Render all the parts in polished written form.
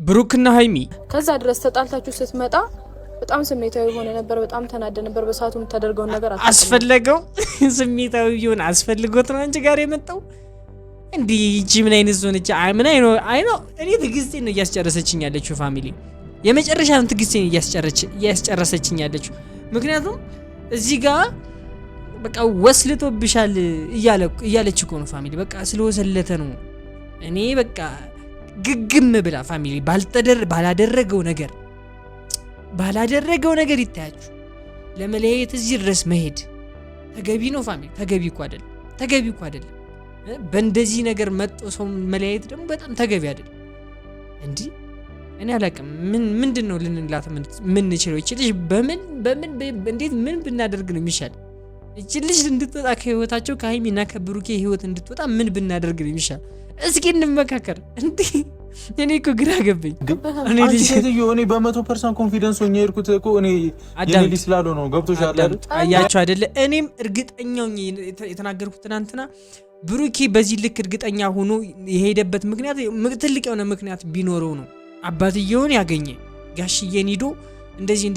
ብሩክና ሃይሚ ከዛ ድረስ ተጣልታችሁ ስትመጣ በጣም ስሜታዊ ሆነ ነበር። በጣም ተናደ ነበር። በሰዓቱ የምታደርገው ነገር አስፈልገው ስሜታዊ ይሁን አስፈልጎት ነው አንቺ ጋር የመጣው እንዴ? እቺ ምን አይነት ዞነች? አይ ነው እኔ ትግስቴን ነው እያስጨረሰችኝ ያለችው ፋሚሊ፣ የመጨረሻውን ትግስቴን እያስጨረሰችኝ ያለችው። ምክንያቱም እዚህ ጋር በቃ ወስልቶብሻል እያለች እኮ ነው ፋሚሊ። በቃ ስለወሰለተ ነው። እኔ በቃ ግግም ብላ ፋሚሊ ባላደረገው ነገር ይታያችሁ ለመለያየት እዚህ ድረስ መሄድ ተገቢ ነው ፋሚሊ? ተገቢ እኮ አይደለም። በእንደዚህ ነገር መጥቶ ሰው መለያየት ደግሞ በጣም ተገቢ አይደለም። እንዴ እኔ አላቅም ምንድነው ልንላት ምን እንችለው? እቺ ልጅ እንዴት ምን ብናደርግ ነው የሚሻል? እቺ ልጅ እንድትወጣ ከህይወታቸው ከሃይሚና ከብሩኬ ህይወት እንድትወጣ ምን ብናደርግ ነው የሚሻል? እስኪ እንመካከር። እንዴ እኔ እኮ ግራ ገባኝ። እኔ በ100% ኮንፊደንስ ሆኜ የሄድኩት እኮ እኔ የኔ ስላለው ነው። ገብቶሻል አይደል? አያችሁ አይደለ? እኔም እርግጠኛው የተናገርኩት ትናንትና ብሩኬ በዚህ ልክ እርግጠኛ ሆኖ የሄደበት ምክንያት ትልቅ የሆነ ምክንያት ቢኖረው ነው። አባትየውን ያገኘ ጋሽዬን ሂዶ እንደዚህ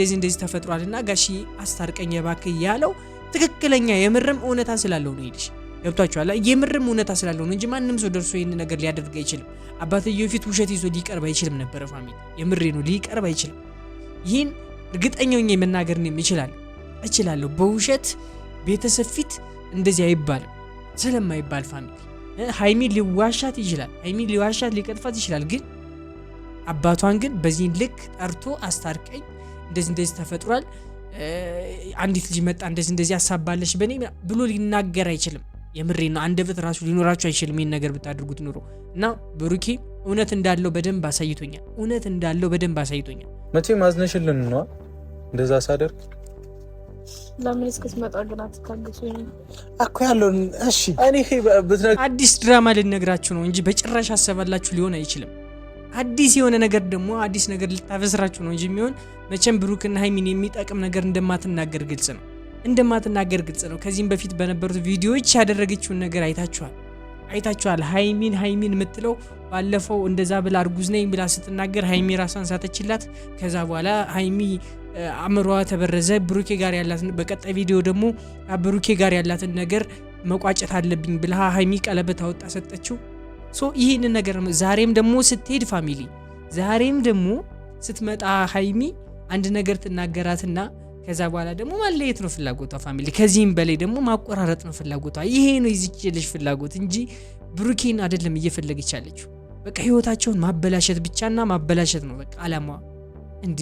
ተፈጥሯልና ጋሽዬ አስታርቀኝ እባክህ ያለው ትክክለኛ የምርም እውነታ ስላለው ነው። ይልሽ ገብቷችኋል? የምርም እውነታ ስላለው ነው እንጂ ማንም ሰው ደርሶ ይሄን ነገር ሊያደርግ አይችልም። አባትየው ፊት ውሸት ይዞ ሊቀርብ አይችልም ነበር ፋሚሊ። የምሬ ነው፣ ሊቀርብ አይችልም። ይህን እርግጠኛው ነኝ መናገር ነው እችላለሁ። በውሸት ቤተሰብ ፊት እንደዚህ አይባልም ስለማይባል ፋሚሊ። ሃይሚ ሊዋሻት ሊቀጥፋት ይችላል። ግን አባቷን ግን በዚህ ልክ ጠርቶ አስታርቀኝ እንደዚህ ተፈጥሯል፣ አንዲት ልጅ መጣ እንደዚህ አሳባለሽ በኔ ብሎ ሊናገር አይችልም። የምሬ ነው። አንደበት ራሱ ሊኖራችሁ አይችልም ይሄን ነገር ብታደርጉት ኑሮ። እና ብሩኬ እውነት እንዳለው በደንብ አሳይቶኛል። መቼ ማዝነሽልን ነው እንደዛ ሳደርግ? ለምን እስክትመጣ ግን አትታገሱኝ እኮ ያለውን። እሺ እኔ አዲስ ድራማ ልነግራችሁ ነው እንጂ በጭራሽ አሰባላችሁ ሊሆን አይችልም። አዲስ የሆነ ነገር ደግሞ አዲስ ነገር ልታፈስራችሁ ነው እንጂ የሚሆን መቼም ብሩክና ሃይሚን የሚጠቅም ነገር እንደማትናገር ግልጽ ነው። ከዚህም በፊት በነበሩት ቪዲዮዎች ያደረገችውን ነገር አይታችኋል። ሃይሚን የምትለው ባለፈው እንደዛ ብላ እርጉዝ ነኝ ብላ ስትናገር ሃይሚ ራሷን ሳተችላት። ከዛ በኋላ ሃይሚ አምሯ ተበረዘ። ብሩኬ ጋር ያላትን በቀጣይ ቪዲዮ ደግሞ ብሩኬ ጋር ያላትን ነገር መቋጨት አለብኝ ብላ ሃይሚ ቀለበት አወጣ ሰጠችው። ይህን ነገር ዛሬም ደግሞ ስትሄድ ፋሚሊ፣ ዛሬም ደግሞ ስትመጣ ሃይሚ አንድ ነገር ትናገራትና ከዛ በኋላ ደግሞ ማለየት ነው ፍላጎቷ ፋሚሊ። ከዚህም በላይ ደግሞ ማቆራረጥ ነው ፍላጎቷ። ይሄ ነው ይዝች ልጅ ፍላጎት እንጂ ብሩኬን አይደለም እየፈለገች ያለችው። በቃ ህይወታቸውን ማበላሸት ብቻና ማበላሸት ነው በቃ አላማዋ። እንዴ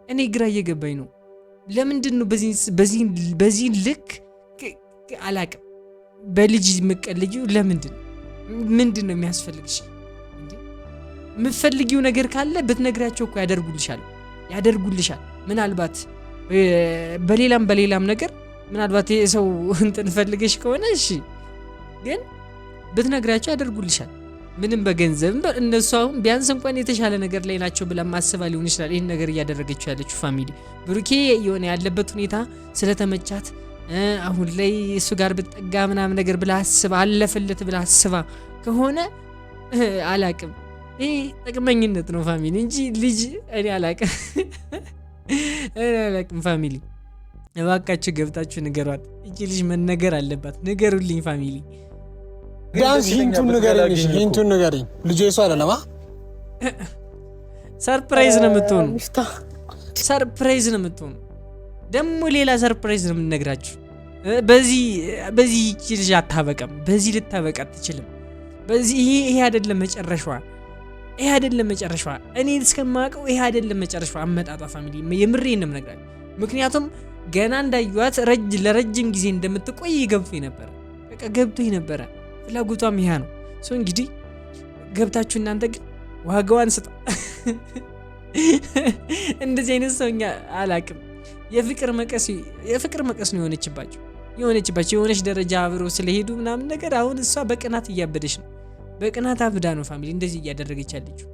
እኔ ግራ እየገባኝ ነው። ለምንድን ነው በዚህ ልክ አላቅም በልጅ ምቀልጁ? ምንድን ነው የሚያስፈልግሽ? የምትፈልጊው ነገር ካለ ብትነግራቸው እኮ ያደርጉልሻል። ምናልባት በሌላም ነገር ምናልባት የሰው እንትን ፈልገሽ ከሆነ እሺ፣ ግን ብትነግራቸው ያደርጉልሻል። ምንም በገንዘብ እነሱ አሁን ቢያንስ እንኳን የተሻለ ነገር ላይ ናቸው ብላ ማሰባ ሊሆን ይችላል ይሄን ነገር እያደረገችው ያለችው ፋሚሊ። ብሩኬ የሆነ ያለበት ሁኔታ ስለተመቻት አሁን ላይ እሱ ጋር ብትጠጋ ምናምን ነገር ብላ አስባ አለፈለት ብላ አስባ ከሆነ አላቅም። ይሄ ጥቅመኝነት ነው ፋሚሊ እንጂ ልጅ እኔ አላቅም ፋሚሊ። እባካችሁ ገብታችሁ ንገሯት። እቺ ልጅ መነገር አለባት። ንገሩልኝ ፋሚሊ። ዳንስ ሂንቱን ንገረኝ። ልጅ እሱ አይደለም። ሰርፕራይዝ ነው የምትሆኑ። ደግሞ ሌላ ሰርፕራይዝ ነው የምንነግራችሁ። በዚህ እቺ ልጅ አታበቃም። በዚህ ልታበቃ አትችልም። ይሄ አይደለም መጨረሻዋ። እኔ እስከማውቀው ይሄ አይደለም መጨረሻዋ አመጣጣ ፋሚሊ። የምሬን ነው የምነግራችሁ። ምክንያቱም ገና እንዳዩዋት ለረጅም ጊዜ እንደምትቆይ ገብቶኝ ነበረ። ፍላጎቷም ይሄ ነው። እንግዲህ ገብታችሁ እናንተ ግን ዋጋዋን ስጣ። እንደዚህ አይነት ሰውኛ አላቅም። የፍቅር መቀስ ነው የሆነችባቸው የሆነች ደረጃ አብረው ስለሄዱ ምናምን ነገር። አሁን እሷ በቅናት እያበደች ነው። በቅናት አብዳ ነው ፋሚሊ እንደዚህ እያደረገች ያለችው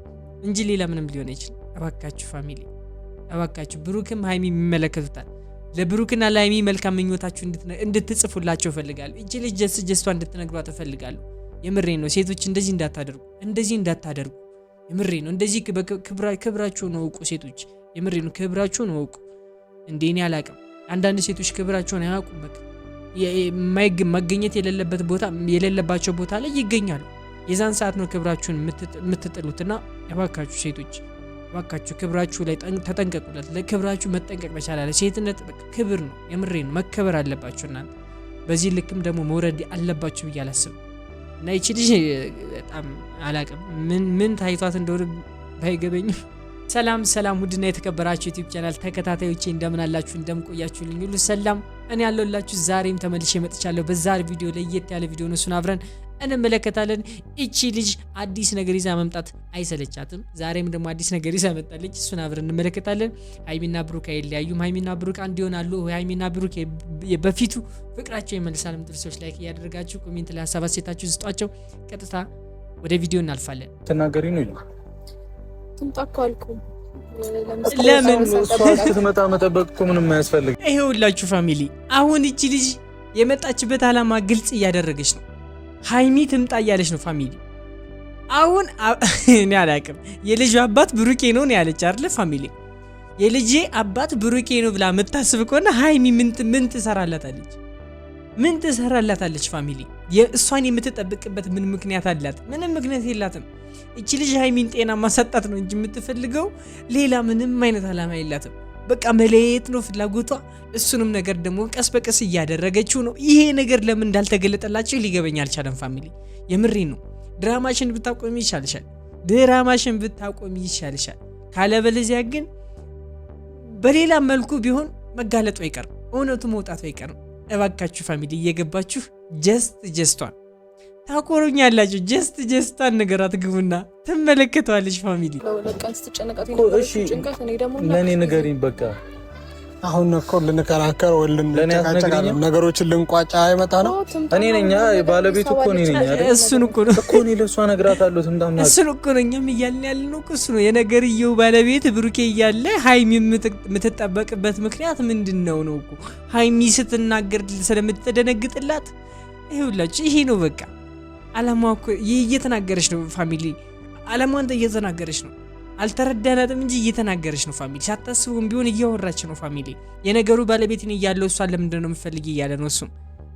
እንጂ ሌላ ምንም ሊሆን አይችልም። እባካችሁ ፋሚሊ፣ እባካችሁ ብሩክም ሃይሚ የሚመለከቱታል። ለብሩክና ለሃይሚ መልካም ምኞታችሁ እንድትጽፉላቸው እፈልጋለሁ። እቺ ልጅ ጀስቷ እንድትነግሯት እፈልጋለሁ። የምሬን ነው። ሴቶች እንደዚህ እንዳታደርጉ። የምሬ ነው። እንደዚህ ክብራችሁን ወቁ ሴቶች፣ የምሬ ነው። ክብራችሁን ወቁ። እንዴ እኔ አላቅም። አንዳንድ ሴቶች ክብራቸውን አያውቁም። በቃ መገኘት የሌለባቸው ቦታ ላይ ይገኛሉ። የዛን ሰዓት ነው ክብራችሁን የምትጥሉትና እባካችሁ ሴቶች እባካችሁ ክብራችሁ ላይ ተጠንቀቁለት። ለክብራችሁ መጠንቀቅ መቻል አለ። ሴትነት በቃ ክብር ነው። የምሬ ነው። መከበር አለባችሁ እናንተ። በዚህ ልክም ደግሞ መውረድ አለባችሁ ብዬ አላስብም። እና ይቺ ልጅ በጣም አላቅም ምን ታይቷት እንደሆነ ባይገበኝም። ሰላም ውድና የተከበራችሁ ዩቲዩብ ቻናል ተከታታዮቼ እንደምን አላችሁ? እንደምን ቆያችሁልኝ? ሁሉ ሰላም እኔ ያለሁላችሁ ዛሬም ተመልሼ መጥቻለሁ። በዛሬ ቪዲዮ ለየት ያለ ቪዲዮ ነው። እሱን አብረን እንመለከታለን። እቺ ልጅ አዲስ ነገር ይዛ መምጣት አይሰለቻትም። ዛሬም ደግሞ አዲስ ነገር ይዛ መጣለች። እሱን አብረን እንመለከታለን። ሃይሚና ብሩክ አይለያዩም። ሃይሚና ብሩክ አንድ ይሆናሉ። ሃይሚና ብሩክ በፊቱ ፍቅራቸው ይመልሳል። ምጥር ሰዎች ላይክ እያደረጋችሁ ኮሜንት ላይ ሀሳብ አስተያየታችሁ ስጧቸው። ቀጥታ ወደ ቪዲዮ እናልፋለን። ተናገሪ ነው ተንጣጣልኩ። ለምን ስትመጣ መጠበቅ እኮ ምንም አያስፈልግም። ይሄውላችሁ ፋሚሊ፣ አሁን እቺ ልጅ የመጣችበት ዓላማ ግልጽ እያደረገች ነው። ሃይሚ ትምጣ እያለች ነው ፋሚሊ። አሁን እኔ አላቅም። የልጁ አባት ብሩኬ ነው ያለች አይደል ፋሚሊ? የልጄ አባት ብሩኬ ነው ብላ የምታስብ ከሆነ ሃይሚ ምን ትሰራላታለች? ምን ትሰራላታለች ፋሚሊ? እሷን የምትጠብቅበት ምን ምክንያት አላት? ምንም ምክንያት የላትም። እቺ ልጅ ሃይሚን ጤና ማሳጣት ነው እንጂ የምትፈልገው ሌላ ምንም አይነት ዓላማ የላትም። በቃ መለየት ነው ፍላጎቷ። እሱንም ነገር ደግሞ ቀስ በቀስ እያደረገችው ነው። ይሄ ነገር ለምን እንዳልተገለጠላችሁ ሊገበኝ አልቻለም ፋሚሊ። የምሬን ነው። ድራማሽን ብታቆሚ ይሻልሻል። ካለበለዚያ ግን በሌላ መልኩ ቢሆን መጋለጡ አይቀርም፣ እውነቱ መውጣቱ አይቀርም። እባካችሁ ፋሚሊ እየገባችሁ ጀስቷን ታቆሩኛላችሁ። ጀስቷን ነገራት ግቡና ትመለከተዋለች ፋሚሊ። ለእኔ ንገሪኝ በቃ። አሁን እኮ ልንከራከር ወይ ልንጨቃጨቅ ነገሮችን ልንቋጫ አይመጣ ነው። እኔ ነኝ ባለቤቱ እኮ እኔ ነኝ አይደል? እሱን እኮ ነው እኮ እኔ ለእሷ እነግራታለሁ። ትምጣና እሱን እኮ ነው እኛም እያልን ያለ ነው። እሱ ነው የነገርየው ባለቤት ብሩኬ እያለ ሃይሚ የምትጠበቅበት ምክንያት ምንድን ነው እኮ ሃይሚ ስትናገር ስለምትደነግጥላት። ይኸውላችሁ ይሄ ነው በቃ አላማው እኮ እየተናገረች ነው ፋሚሊ። አላማዋን እየተናገረች ነው። አልተረዳናትም እንጂ እየተናገረች ነው ፋሚሊ። ሳታስቡም ቢሆን እያወራች ነው ፋሚሊ። የነገሩ ባለቤት ነው እያለው እሷን ለምንድን ነው የምትፈልጊ እያለ ነው እሱም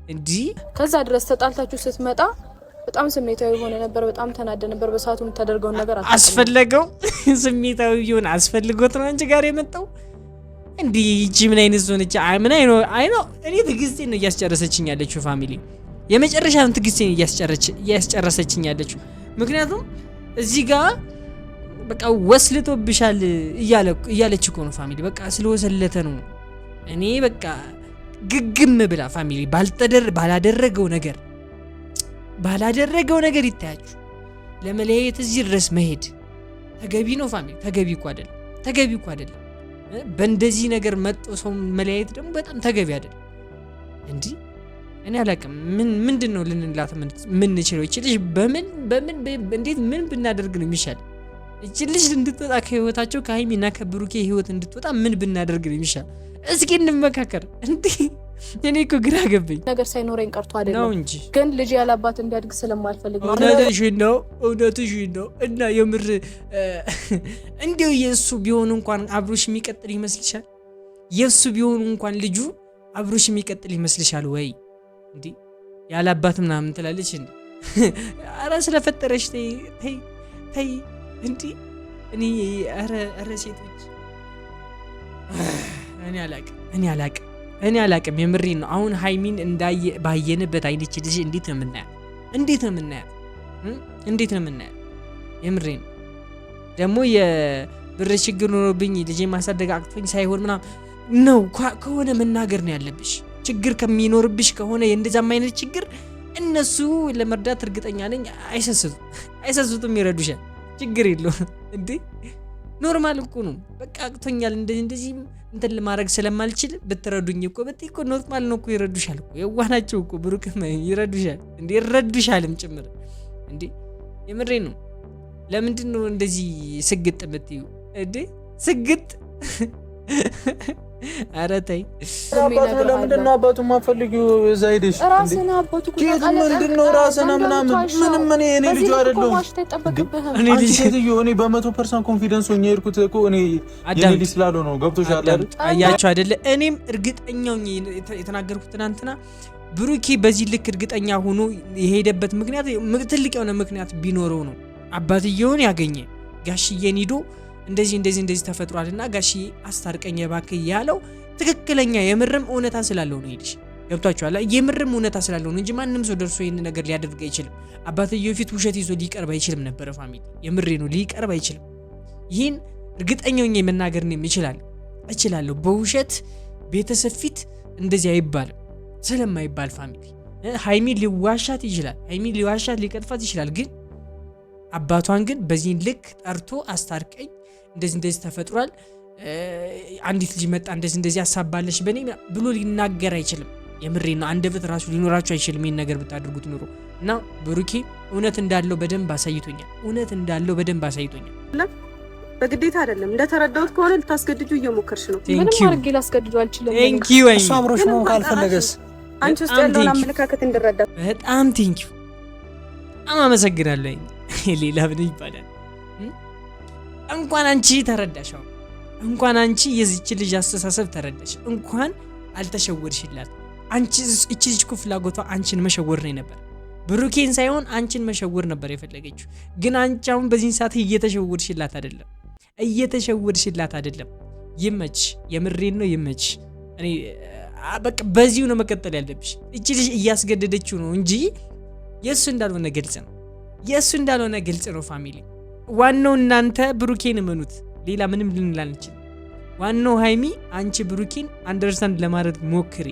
እንጂ። ከዛ ድረስ ተጣልታችሁ ስትመጣ በጣም ስሜታዊ ሆነ ነበር። በጣም ተናደ ነበር። በሰዓቱ የምታደርገው ነገር አስፈለገው። ስሜታዊ ቢሆን አስፈልጎት ነው አንቺ ጋር የመጣው እንዲህ። እቺ ምን አይነት ዞነች? ምን አይኖ እኔ ትዕግስቴን ነው እያስጨረሰችኝ ያለችው ፋሚሊ። የመጨረሻ ትዕግስቴን እያስጨረሰችኝ ያለችው። ምክንያቱም እዚህ ጋር በቃ ወስልቶብሻል እያለች እኮ ነው ፋሚሊ። በቃ ስለወሰለተ ነው። እኔ በቃ ግግም ብላ ፋሚሊ ባላደረገው ነገር ይታያችሁ። ለመለያየት እዚህ ድረስ መሄድ ተገቢ ነው ፋሚሊ? ተገቢ እኮ አይደለም። በእንደዚህ ነገር መጥቶ ሰው መለያየት ደግሞ በጣም ተገቢ አይደለም። እንዲህ እኔ አላቅም። ምንድን ነው ልንላት ምንችለው? ይቺ ልጅ እንዴት ምን ብናደርግ ነው የሚሻል? እቺ ልጅ እንድትወጣ ከህይወታቸው ከሃይሚና ከብሩኬ ህይወት እንድትወጣ ምን ብናደርግ ነው የሚሻል? እስኪ እንመካከር። እንዴ እኔ እኮ ግራ ገባኝ። ነገር ሳይኖረኝ ቀርቶ አይደለም ነው እንጂ ግን ልጅ ያላባት እንዲያድግ ስለማልፈልግ ነው። እውነትሽን ነው። እና የምር እንዲው የእሱ ቢሆን እንኳን አብሮሽ የሚቀጥል ይመስልሻል? የእሱ ቢሆን እንኳን ልጁ አብሮሽ የሚቀጥል ይመስልሻል ወይ? እንዴ ያላባት ምናምን ትላለች እንዴ? አረ ስለፈጠረሽ ተይ እንዴ! አረ ሴቶች እኔ አላቅም። የምሬን ነው። አሁን ሃይሚን ባየንበት አይነች ልጅ እንዴት ነው የምናያት? የምሬን ነው። ደግሞ የብር ችግር ኖሮብኝ ልጅ ማሳደግ አቅቶኝ ሳይሆን ምናምን ነው ከሆነ መናገር ነው ያለብሽ። ችግር ከሚኖርብሽ ከሆነ የእንደዛም አይነት ችግር እነሱ ለመርዳት እርግጠኛ ነኝ አይሰስቱም፣ ይረዱሻል። ችግር የለውም እንዴ ኖርማል እኮ ነው። በቃ አቅቶኛል እንደዚህ እንትን ለማድረግ ስለማልችል ብትረዱኝ እኮ በጥይቆ ኖርማል ነው እኮ። ይረዱሻል እኮ የዋናቸው እኮ ብሩክም ይረዱሻል እንዴ ይረዱሻልም ጭምር እንዴ። የምሬ ነው። ለምንድን ነው እንደዚህ ስግጥ የምትዩ እንዴ? ስግጥ ኧረ ተይ አባቱ ለምንድን ነው አባቱ የማትፈልጊው? እዛ ሄደሽ ራስህን አባቱ ምንድን ነው ራስህን ምናምን ምንም እኔ ልጁ አይደለሁም። እኔ ልጅ ሴትዮ እኔ በ100% ኮንፊደንስ ሆኜ የሄድኩት እኮ እኔ የኔ ልጅ ስላልሆነ ነው። ገብቶሻል አይደል? አያችሁ አይደለ? እኔም እርግጠኛው የተናገርኩት ትናንትና ብሩኬ በዚህ ልክ እርግጠኛ ሆኖ የሄደበት ምክንያት ትልቅ የሆነ ምክንያት ቢኖረው ነው። አባትየውን ያገኘ ጋሽዬን ሂዶ እንደዚህ ተፈጥሯልና ጋሽዬ አስታርቀኝ እባክህ ያለው ትክክለኛ የምርም እውነታ ስላለው ነው። ሄድሽ ገብቷችኋል? የምርም እውነታ ስላለው ነው እንጂ ማንም ሰው ደርሶ ይሄን ነገር ሊያደርግ አይችልም። አባትየው ፊት ውሸት ይዞ ሊቀርብ አይችልም ነበር። ፋሚሊ የምሬ ነው፣ ሊቀርብ አይችልም። ይህን እርግጠኛው ነኝ መናገር ነው እችላለሁ። በውሸት ቤተሰብ ፊት እንደዚህ አይባልም ስለማይባል ፋሚሊ ሃይሚ ሊዋሻት ይችላል፣ ሊቀጥፋት ይችላል። ግን አባቷን ግን በዚህን ልክ ጠርቶ አስታርቀኝ እንደዚህ ተፈጥሯል፣ አንዲት ልጅ መጣ እንደዚህ አሳባለሽ በኔ ብሎ ሊናገር አይችልም። የምሬ ነው። አንደበት ራሱ ሊኖራችሁ አይችልም ይሄን ነገር ብታደርጉት ኑሮ እና ብሩኬ እውነት እንዳለው በደንብ አሳይቶኛል። በግዴታ አይደለም እንደተረዳሁት ከሆነ ልታስገድጁ እየሞከርሽ ነው። ምንም አድርጌ ላስገድዱ አልችልም። እሱ አብሮሽ መሆን ካልፈለገስ አንቺ ውስጥ ያለውን አመለካከት እንድረዳ በጣም ቴንኪው በጣም አመሰግናለሁ። ሌላ ምን ይባላል? እንኳን አንቺ ተረዳሻው፣ እንኳን አንቺ የዚች ልጅ አስተሳሰብ ተረዳሽ፣ እንኳን አልተሸወድሽላት። አንቺ እቺ ልጅ እኮ ፍላጎቷ አንቺን መሸወር ነው ነበር፣ ብሩኬን ሳይሆን አንቺን መሸወር ነበር የፈለገችው። ግን አንቺ አሁን በዚህ ሰዓት እየተሸወድሽላት አይደለም። ይመች፣ የምሬን ነው ይመች። እኔ በቃ በዚሁ ነው መቀጠል ያለብሽ። እቺ ልጅ እያስገደደችው ነው እንጂ የሱ እንዳልሆነ ግልጽ ነው። ፋሚሊ ዋናው እናንተ ብሩኬን እመኑት፣ ሌላ ምንም ልንል አንችልም። ዋናው ሃይሚ አንቺ ብሩኬን አንደርስታንድ ለማድረግ ሞክሪ።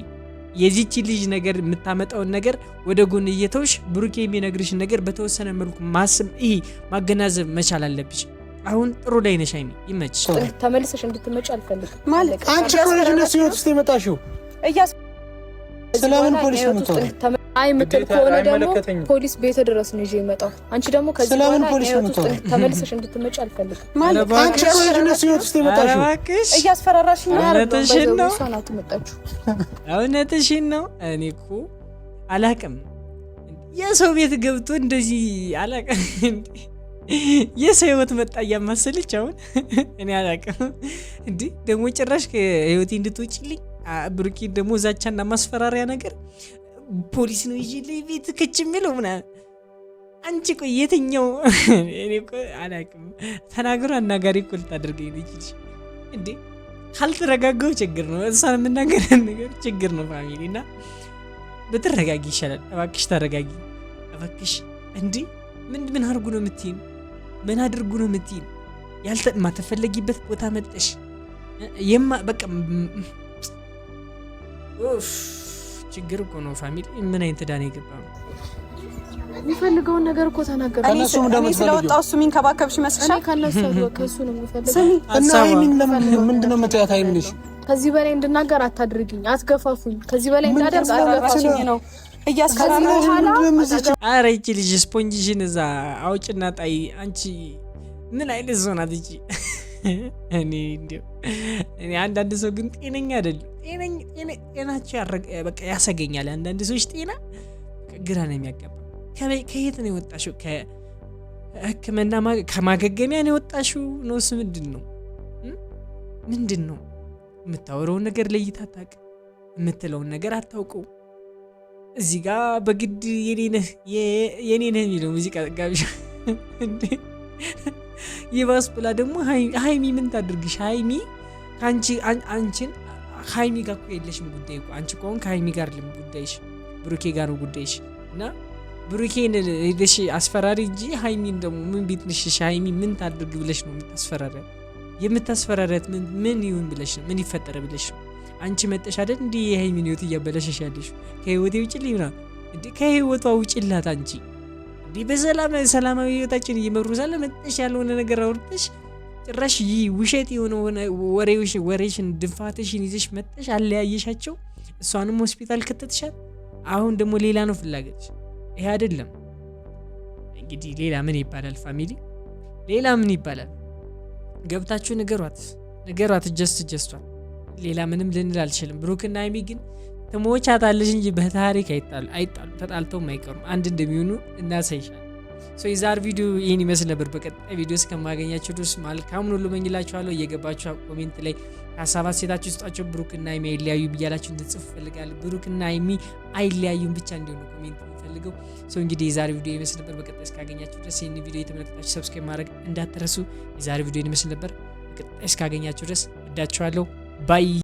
የዚህች ልጅ ነገር የምታመጣውን ነገር ወደ ጎን እየተውሽ ብሩኬ የሚነግርሽን ነገር በተወሰነ መልኩ ማገናዘብ መቻል አለብሽ። አሁን ጥሩ ላይ ነሽ ሃይሚ፣ ይመችሽ። ተመልሰሽ እንድትመጪ አልፈልግም ማለት አንቺ ኮሌጅነስ ህይወት ውስጥ የመጣሽው ስለምን ፖሊስ ነው? አይ ምትል ከሆነ ደግሞ ፖሊስ ቤት ድረስ ነው ይዤ የመጣው። አንቺ ደግሞ ከዚህ በኋላ ተመልሰሽ እንድትመጪ አልፈልግም ማለት አንቺ ኮሌጅነስ ህይወት ውስጥ የመጣሽው እያስፈራራሽኝ ነው። እውነትሽን ነው። እኔ እኮ አላቅም የሰው ቤት ገብቶ እንደዚህ አላቅም የሰው ህይወት መጣ እያማሰለች አሁን እኔ አላቅም እንዴ። ደግሞ ጭራሽ ከህይወቴ እንድትወጪልኝ ብሩኬ ደግሞ ዛቻና ማስፈራሪያ ነገር ፖሊስ ነው ይዤ ቤት ከች የሚለው ምናምን። አንቺ ቆይ የትኛው እኔ እኮ አላቅም ተናግሮ አናጋሪ እኮ ልታደርገኝ ነው ይችላል እንዴ። ካልተረጋጋው ችግር ነው፣ እሷን የምናገረን ነገር ችግር ነው። ፋሚሊ እና ብትረጋጊ ይሻላል። እባክሽ ተረጋጊ እባክሽ። እንዴ ምን አድርጉ ነው የምትይኝ? ምን አድርጉ ነው የምትይኝ? ማተፈለጊበት ቦታ መጠሽ በቃ ችግር እኮ ነው ፋሚሊ። ምን አይነት ዳና የገባ ነው? የሚፈልገውን ነገር እኮ ተናገረ። እኔ ስለወጣው እሱ የሚንከባከብሽ ይመስልሻል? ከነሱ ከሱ ነው የሚፈልገው። እና ሃይሚን ምንድነው መጥያት? ሃይሚንሽ ከዚህ በላይ እንድናገር አታድርጊኝ፣ አትገፋፉኝ። ከዚህ በላይ እንዳደርግ አታድርጊኝ ነው እያስፈራራሽ። ኧረ ይቺ ልጅ ስፖንጅሽን እዛ አውጭና ጣይ። አንቺ ምን አይነት ሰው ናት ይቺ? እኔ አንዳንድ ሰው ግን ጤነኛ አይደለም። ጤናቸው በቃ ያሰገኛል። አንዳንድ ሰዎች ጤና ግራ ነው የሚያጋባ። ከየት ነው የወጣሽው? ከሕክምና ከማገገሚያ ነው የወጣሽው? ነውስ ምንድን ነው የምታወራውን ነገር ለይታ አታውቅም፣ የምትለውን ነገር አታውቀው። እዚህ ጋር በግድ የኔ ነህ የሚለው ሙዚቃ ጋብዣ እንዴ። ይባስ ብላ ደግሞ ሃይሚ ምን ታድርግሽ? ሃይሚ አንቺን ሃይሚ ጋር እኮ የለሽም ጉዳይ እኮ። አንቺ ከሆን ከሃይሚ ጋር ልም ጉዳይሽ ብሩኬ ጋር ነው ጉዳይሽ። እና ብሩኬን ሄደሽ አስፈራሪ እንጂ ሃይሚን ደግሞ ምን ቤት ነሽ? ሃይሚ ምን ታድርግ ብለሽ ነው የምታስፈራሪያት? ምን ይሁን ብለሽ ነው? ምን ይፈጠረ ብለሽ ነው? አንቺ መጠሽ አይደል እንዴ የሃይሚን ህይወት እያበላሸሽ ያለሽ? ከህይወቴ ውጭልኝ ነው እንዴ? ከህይወቷ ውጭላት አንቺ እንዴ። በሰላማዊ ህይወታችን እየመሩ ሳለ መጠሽ ያልሆነ ነገር አውርተሽ ጭራሽ ውሸት የሆነ ወሬሽን ድንፋትሽን ይዘሽ መጠሽ አለያየሻቸው። እሷንም ሆስፒታል ከተትሻል። አሁን ደግሞ ሌላ ነው ፍላጎትሽ። ይሄ አይደለም እንግዲህ። ሌላ ምን ይባላል ፋሚሊ? ሌላ ምን ይባላል? ገብታችሁ ንገሯት። ጀስቷል ሌላ ምንም ልንል አልችልም። ብሩክና ሀይሚ ግን ትሞቻታለሽ እንጂ በታሪክ አይጣሉ፣ ተጣልተውም አይቀሩም። አንድ እንደሚሆኑ እናሳይሻለን። የዛሬ ቪዲዮ ይህን ይመስል ነበር። በቀጣይ ቪዲዮ እስከማገኛቸው ድረስ መልካሙን ሁሉ እመኝላችኋለሁ። እየገባችሁ ኮሜንት ላይ ሀሳብ አስተያየታችሁ ስጣቸው። ብሩክና ሀይሚ አይለያዩ ብያላችሁ እንድጽፉ እፈልጋለሁ። ብሩክና ሀይሚ አይለያዩም ብቻ እንዲሆኑ ኮሜንት ፈልገው። እንግዲህ የዛሬ ቪዲዮ ይመስል ነበር። በቀጣይ እስካገኛችሁ ድረስ ይህን ቪዲዮ የተመለከታችሁ ሰብስክራይብ ማድረግ እንዳትረሱ። የዛሬ ቪዲዮ ይመስል ነበር። በቀጣይ እስካገኛችሁ ድረስ ወዳችኋለሁ። ባይ